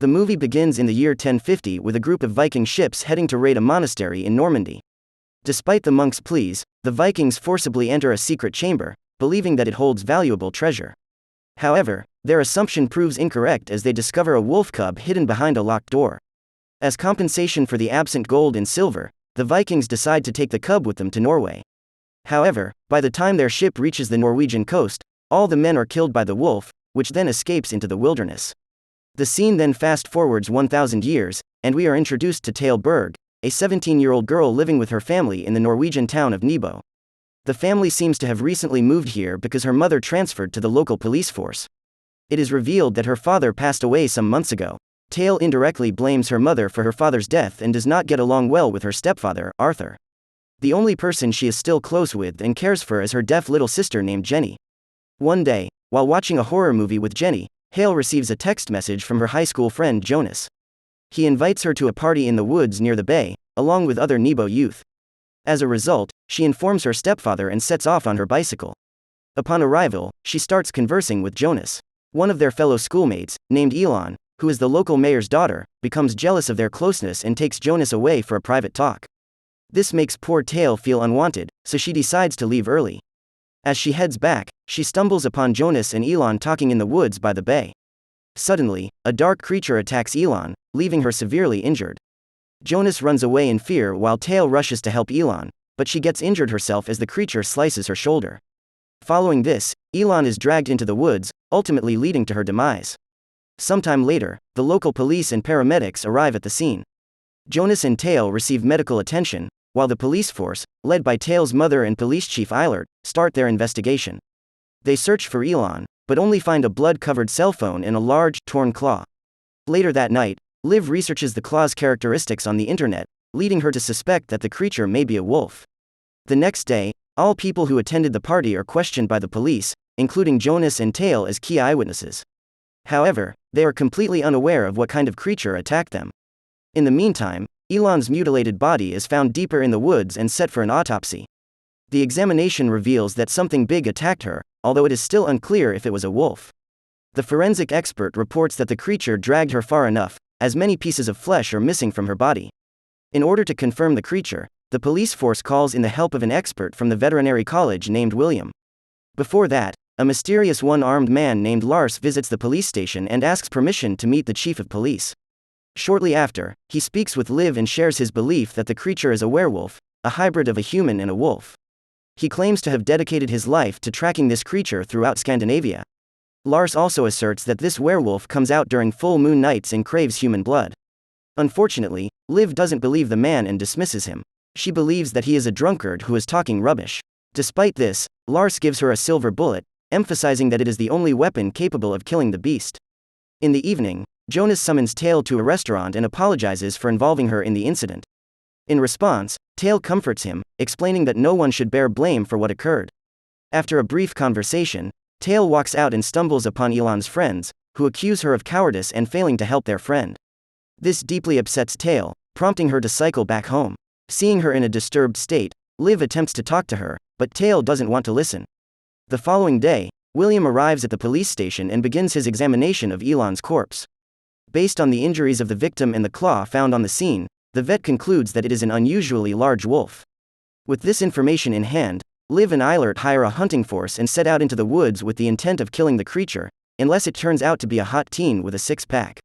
The movie begins in the year 1050 with a group of Viking ships heading to raid a monastery in Normandy. Despite the monks' pleas, the Vikings forcibly enter a secret chamber, believing that it holds valuable treasure. However, their assumption proves incorrect as they discover a wolf cub hidden behind a locked door. As compensation for the absent gold and silver, the Vikings decide to take the cub with them to Norway. However, by the time their ship reaches the Norwegian coast, all the men are killed by the wolf, which then escapes into the wilderness. The scene then fast-forwards 1,000 years, and we are introduced to Thale, a 17-year-old girl living with her family in the Norwegian town of Nebo. The family seems to have recently moved here because her mother transferred to the local police force. It is revealed that her father passed away some months ago. Thale indirectly blames her mother for her father's death and does not get along well with her stepfather, Arthur. The only person she is still close with and cares for is her deaf little sister named Jenny. One day, while watching a horror movie with Jenny, Thale receives a text message from her high school friend Jonas. He invites her to a party in the woods near the bay, along with other Nebo youth. As a result, she informs her stepfather and sets off on her bicycle. Upon arrival, she starts conversing with Jonas. One of their fellow schoolmates, named Elon, who is the local mayor's daughter, becomes jealous of their closeness and takes Jonas away for a private talk. This makes poor Thale feel unwanted, so she decides to leave early. As she heads back, she stumbles upon Jonas and Elon talking in the woods by the bay. Suddenly, a dark creature attacks Elon, leaving her severely injured. Jonas runs away in fear while Thale rushes to help Elon, but she gets injured herself as the creature slices her shoulder. Following this, Elon is dragged into the woods, ultimately leading to her demise. Sometime later, the local police and paramedics arrive at the scene. Jonas and Thale receive medical attention, while the police force, led by Thale's mother and police chief Eilert, start their investigation. They search for Elon, but only find a blood-covered cell phone and a large, torn claw. Later that night, Liv researches the claw's characteristics on the internet, leading her to suspect that the creature may be a wolf. The next day, all people who attended the party are questioned by the police, including Jonas and Thale as key eyewitnesses. However, they are completely unaware of what kind of creature attacked them. In the meantime, Elon's mutilated body is found deeper in the woods and set for an autopsy. The examination reveals that something big attacked her, although it is still unclear if it was a wolf. The forensic expert reports that the creature dragged her far enough, as many pieces of flesh are missing from her body. In order to confirm the creature, the police force calls in the help of an expert from the veterinary college named William. Before that, a mysterious one-armed man named Lars visits the police station and asks permission to meet the chief of police. Shortly after, he speaks with Liv and shares his belief that the creature is a werewolf, a hybrid of a human and a wolf. He claims to have dedicated his life to tracking this creature throughout Scandinavia. Lars also asserts that this werewolf comes out during full moon nights and craves human blood. Unfortunately, Liv doesn't believe the man and dismisses him. She believes that he is a drunkard who is talking rubbish. Despite this, Lars gives her a silver bullet, emphasizing that it is the only weapon capable of killing the beast. In the evening, Jonas summons Thale to a restaurant and apologizes for involving her in the incident. In response, Thale comforts him, explaining that no one should bear blame for what occurred. After a brief conversation, Thale walks out and stumbles upon Elon's friends, who accuse her of cowardice and failing to help their friend. This deeply upsets Thale, prompting her to cycle back home. Seeing her in a disturbed state, Liv attempts to talk to her, but Thale doesn't want to listen. The following day, William arrives at the police station and begins his examination of Elon's corpse. Based on the injuries of the victim and the claw found on the scene, the vet concludes that it is an unusually large wolf. With this information in hand, Liv and Eilert hire a hunting force and set out into the woods with the intent of killing the creature, unless it turns out to be a hot teen with a six-pack.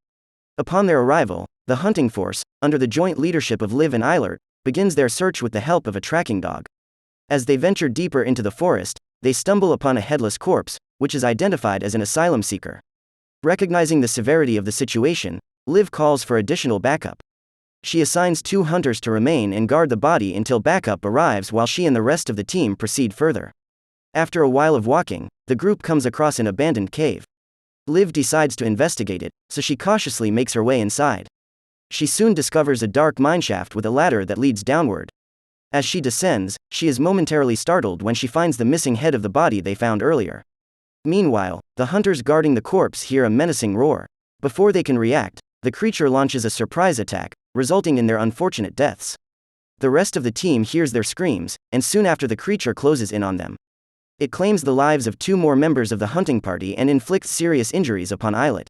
Upon their arrival, the hunting force, under the joint leadership of Liv and Eilert, begins their search with the help of a tracking dog. As they venture deeper into the forest, they stumble upon a headless corpse, which is identified as an asylum seeker. Recognizing the severity of the situation, Liv calls for additional backup. She assigns 2 hunters to remain and guard the body until backup arrives while she and the rest of the team proceed further. After a while of walking, the group comes across an abandoned cave. Liv decides to investigate it, so she cautiously makes her way inside. She soon discovers a dark mineshaft with a ladder that leads downward. As she descends, she is momentarily startled when she finds the missing head of the body they found earlier. Meanwhile, the hunters guarding the corpse hear a menacing roar. Before they can react, the creature launches a surprise attack, resulting in their unfortunate deaths. The rest of the team hears their screams, and soon after the creature closes in on them. It claims the lives of 2 more members of the hunting party and inflicts serious injuries upon Eilert.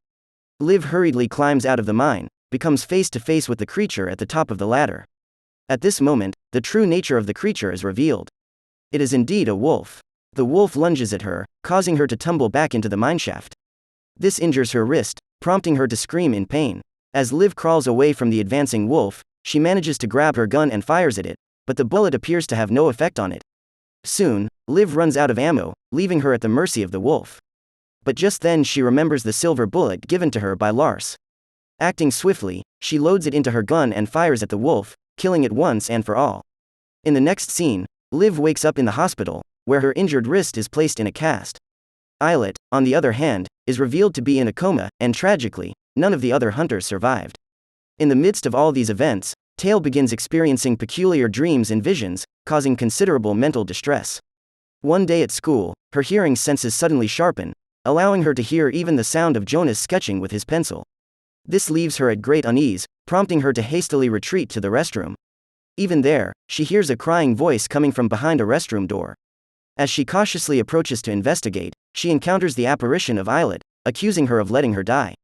Liv hurriedly climbs out of the mine, becomes face to face with the creature at the top of the ladder. At this moment, the true nature of the creature is revealed. It is indeed a wolf. The wolf lunges at her, causing her to tumble back into the mineshaft. This injures her wrist, prompting her to scream in pain. As Liv crawls away from the advancing wolf, she manages to grab her gun and fires at it, but the bullet appears to have no effect on it. Soon, Liv runs out of ammo, leaving her at the mercy of the wolf. But just then she remembers the silver bullet given to her by Lars. Acting swiftly, she loads it into her gun and fires at the wolf, killing it once and for all. In the next scene, Liv wakes up in the hospital, where her injured wrist is placed in a cast. Eilert, on the other hand, is revealed to be in a coma, and tragically, none of the other hunters survived. In the midst of all these events, Thale begins experiencing peculiar dreams and visions, causing considerable mental distress. One day at school, her hearing senses suddenly sharpen, allowing her to hear even the sound of Jonas sketching with his pencil. This leaves her at great unease, prompting her to hastily retreat to the restroom. Even there, she hears a crying voice coming from behind a restroom door. As she cautiously approaches to investigate, she encounters the apparition of Eilert, accusing her of letting her die.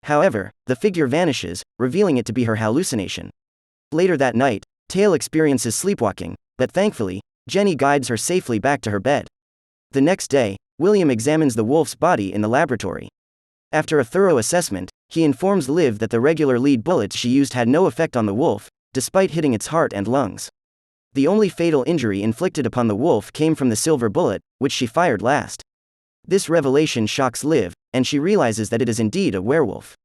However, the figure vanishes, revealing it to be her hallucination. Later that night, Thale experiences sleepwalking, but thankfully, Jenny guides her safely back to her bed. The next day, William examines the wolf's body in the laboratory. After a thorough assessment, he informs Liv that the regular lead bullets she used had no effect on the wolf, despite hitting its heart and lungs. The only fatal injury inflicted upon the wolf came from the silver bullet, which she fired last. This revelation shocks Liv, and she realizes that it is indeed a werewolf.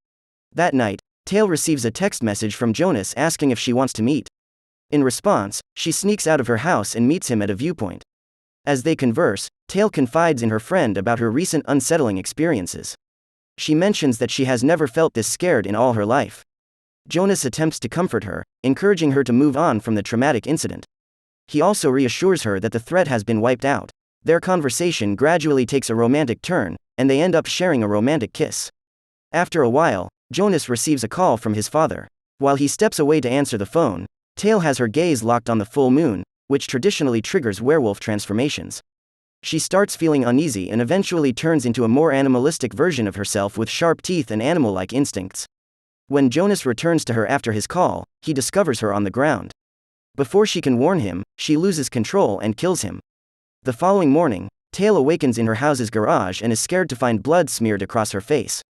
That night, Thale receives a text message from Jonas asking if she wants to meet. In response, she sneaks out of her house and meets him at a viewpoint. As they converse, Thale confides in her friend about her recent unsettling experiences. She mentions that she has never felt this scared in all her life. Jonas attempts to comfort her, encouraging her to move on from the traumatic incident. He also reassures her that the threat has been wiped out. Their conversation gradually takes a romantic turn, and they end up sharing a romantic kiss. After a while, Jonas receives a call from his father. While he steps away to answer the phone, Thale has her gaze locked on the full moon, which traditionally triggers werewolf transformations. She starts feeling uneasy and eventually turns into a more animalistic version of herself with sharp teeth and animal-like instincts. When Jonas returns to her after his call, he discovers her on the ground. Before she can warn him, she loses control and kills him. The following morning, Thale awakens in her house's garage and is scared to find blood smeared across her face.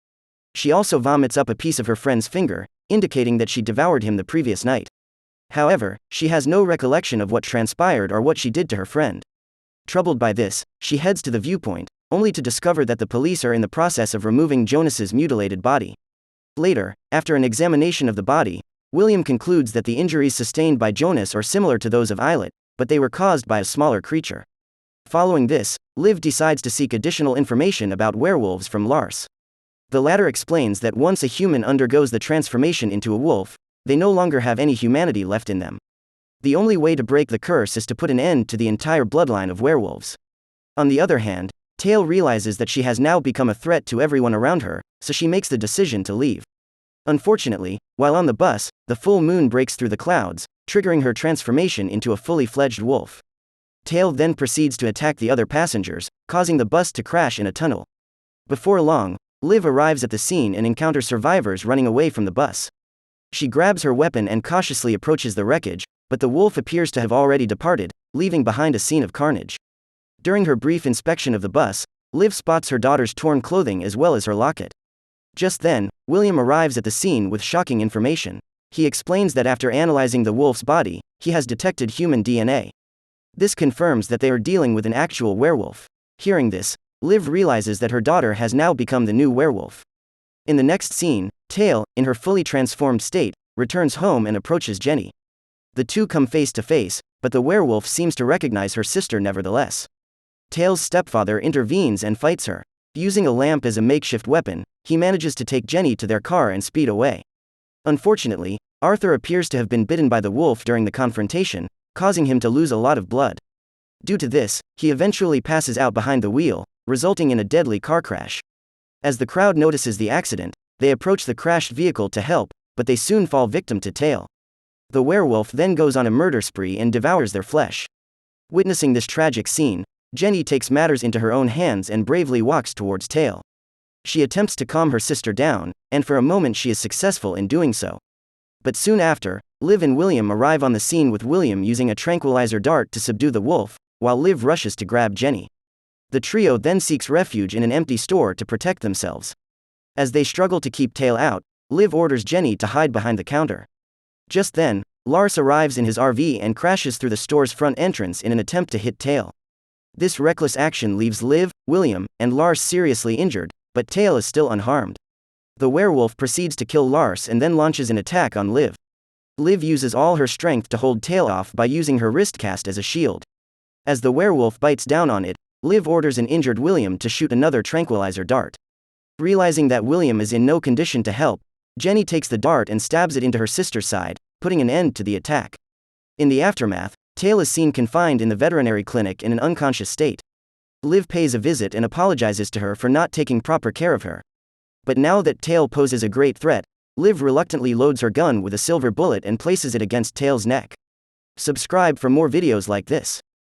She also vomits up a piece of her friend's finger, indicating that she devoured him the previous night. However, she has no recollection of what transpired or what she did to her friend. Troubled by this, she heads to the viewpoint, only to discover that the police are in the process of removing Jonas's mutilated body. Later, after an examination of the body, William concludes that the injuries sustained by Jonas are similar to those of Eilert, but they were caused by a smaller creature. Following this, Liv decides to seek additional information about werewolves from Lars. The latter explains that once a human undergoes the transformation into a wolf, they no longer have any humanity left in them. The only way to break the curse is to put an end to the entire bloodline of werewolves. On the other hand, Thale realizes that she has now become a threat to everyone around her, so she makes the decision to leave. Unfortunately, while on the bus, the full moon breaks through the clouds, triggering her transformation into a fully fledged wolf. Thale then proceeds to attack the other passengers, causing the bus to crash in a tunnel. Before long, Liv arrives at the scene and encounters survivors running away from the bus. She grabs her weapon and cautiously approaches the wreckage, but the wolf appears to have already departed, leaving behind a scene of carnage. During her brief inspection of the bus, Liv spots her daughter's torn clothing as well as her locket. Just then, William arrives at the scene with shocking information. He explains that after analyzing the wolf's body, he has detected human DNA. This confirms that they are dealing with an actual werewolf. Hearing this, Liv realizes that her daughter has now become the new werewolf. In the next scene, Thale, in her fully transformed state, returns home and approaches Jenny. The two come face to face, but the werewolf seems to recognize her sister nevertheless. Thale's stepfather intervenes and fights her. Using a lamp as a makeshift weapon, he manages to take Jenny to their car and speed away. Unfortunately, Arthur appears to have been bitten by the wolf during the confrontation, causing him to lose a lot of blood. Due to this, he eventually passes out behind the wheel, resulting in a deadly car crash. As the crowd notices the accident, they approach the crashed vehicle to help, but they soon fall victim to Thale. The werewolf then goes on a murder spree and devours their flesh. Witnessing this tragic scene, Jenny takes matters into her own hands and bravely walks towards Thale. She attempts to calm her sister down, and for a moment she is successful in doing so. But soon after, Liv and William arrive on the scene with William using a tranquilizer dart to subdue the wolf, while Liv rushes to grab Jenny. The trio then seeks refuge in an empty store to protect themselves. As they struggle to keep Thale out, Liv orders Jenny to hide behind the counter. Just then, Lars arrives in his RV and crashes through the store's front entrance in an attempt to hit Thale. This reckless action leaves Liv, William, and Lars seriously injured, but Thale is still unharmed. The werewolf proceeds to kill Lars and then launches an attack on Liv. Liv uses all her strength to hold Thale off by using her wrist cast as a shield. As the werewolf bites down on it, Liv orders an injured William to shoot another tranquilizer dart. Realizing that William is in no condition to help, Jenny takes the dart and stabs it into her sister's side, putting an end to the attack. In the aftermath, Thale is seen confined in the veterinary clinic in an unconscious state. Liv pays a visit and apologizes to her for not taking proper care of her. But now that Thale poses a great threat, Liv reluctantly loads her gun with a silver bullet and places it against Thale's neck. Subscribe for more videos like this.